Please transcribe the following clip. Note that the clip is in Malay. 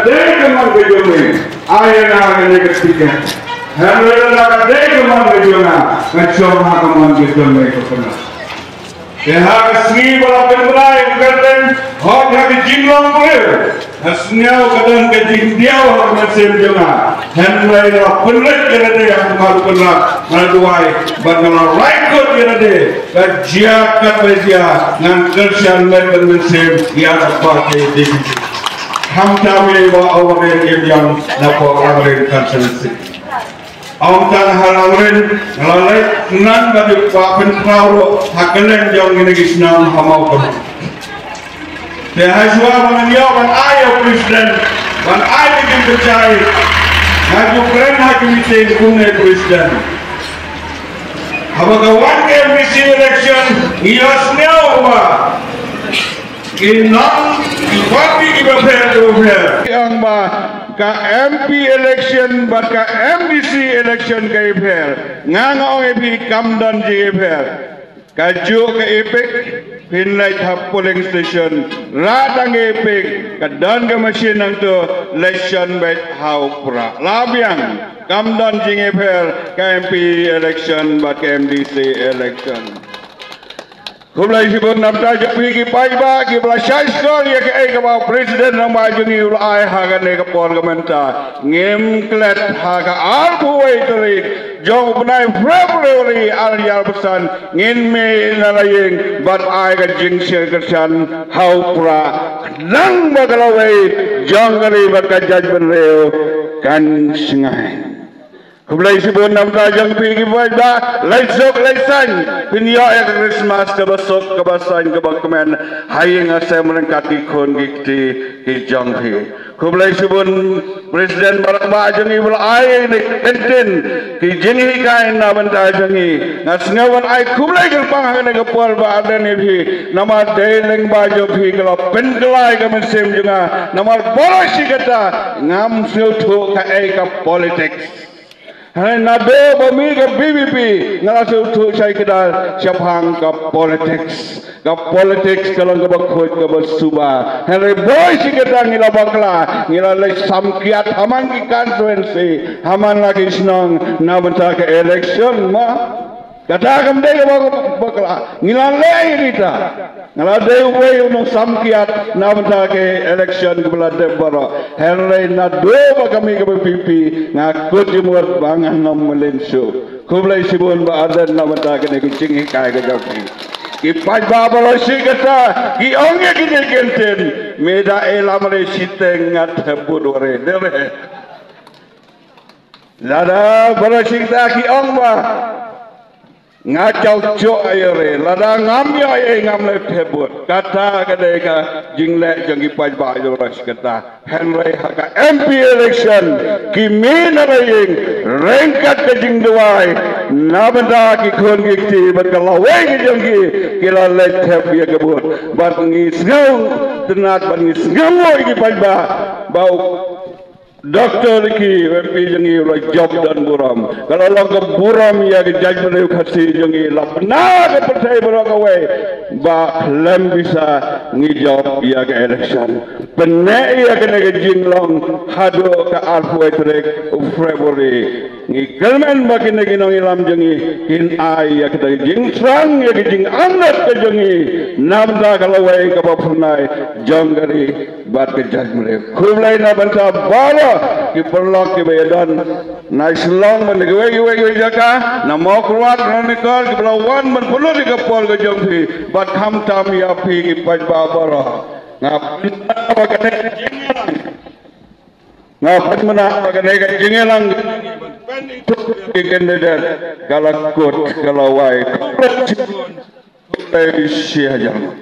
Dengan kejadian ayah nak ketiga, hari nak dengan kejadian, macam hakaman kejadian itu pernah. Dehak seni bala penberai kerden, hot hati jinglang boleh. Hasniau kadang kejingdiau hak nasib jangan. Henry la penret kerden yang malu pernah maluai, bagaimana raikut kerden, kajiakan beja, ngan kerjaan mereka nasib yang pakai di. Ham kami bawa orang yang dapat orang konsentrasi. Orang tan orang lalai nan bagi pak pentrau hakalan jauh ini kisnam hamau pun. Tehaswa mengenai ban ayah presiden, ban ayah yang percaya. Haju keren hakim itu kunai presiden. Apabila one MPC election ia senyawa ba. Inang parti kita fair. Yang ba ka MP election bat ka MDC election ka fair. Nganga epi kamdan ji fair. Kaju ka epek pinlay thap polling station. Ratang epek kadan ka machine nang to election bet hau pura. Labiang kamdan ji fair ka MP election bat ka MDC election. Kumlai sibuk nampak jepi ki paiba ki belasai sekali ya ke bawa presiden yang maju ni ulai hagan ni kapol komentar ngem klet haga arbu waiteri jong benai Februari aliar pesan ngin me nalaying bat ai ka jing kersan hau pura nang bagalawai jong kali bat ka judgment reo kan singai. Kumlai sibuk nampak jang pergi baca lesok lesan pinyo yang Christmas kebasok kebasan kebakemen hayang asal melengkapi kon gikti hijang pi. Kumlai sibuk presiden barak bajang ibul ay ni enten hijini kain naman tajangi ngasngawan ay kumlai gelpang hagan ngepol ba ada ni pi nama deleng baju pi kalau pendelai kami sem juga nama polisi kata ngam siltu ka ka politics. Hai nado bami ke BBP ngalasu tu saya kedal siapang ke politics kalau ke bakut ke bersuba hari boy si kita ngila bakla ngila lagi samkiat haman ki konstituensi haman lagi senang na bentar ke election mah kata kam dei bakla ngila lagi kita ngila dei way unong samkiat na bentar ke election ke belade baro hari nado kami ke BBP ngakut jemur bangan nom melenso kumlai sibun ba adan na bentar ke kucing kai ke joki Ipai bapa lo si kata, ki onge ki genten, meda elam le siteng ngat budore dere. Lada bala singta ki ong ba, ngacau cok ayore, lada ngam ya ngam le tebut, kata kadeka jingle jangi pai ba yo ras kata, Henry haka MP election, ki mina raying, rengkat ke jing duai, nabenda ki kon gikti berkalawai ki jangi, kila le teb ya kebut, bat ngis ngau, tenat bat ngis ngau ki pai ba, bau Doktor ki MP jangi ulah job dan buram. Kalau lo ke buram ya ke judgment kasih jangi lah benar ke percaya berakawe. Ba lem bisa ngijob ya ke election. Benar ya ke nege jinglong hado ke arfu etrek Februari. Ngi kelmen bagi nege nong ilam jangi hin ai ya ke jing serang ya ke jing anat ke jangi. Namda kalau wei ke bapurnai jonggari bat ke judgment. Kumlai na bangsa bala ki perlok ki bayadan na islong man gewe jaka na mau keluar na nikar ki belawan man perlu di kapol ke jongpi bat ham tam ya pi ki paj babara ngap bagane ngap mana bagane ka jingelang ki kandidat galakut galawai kulai sia jang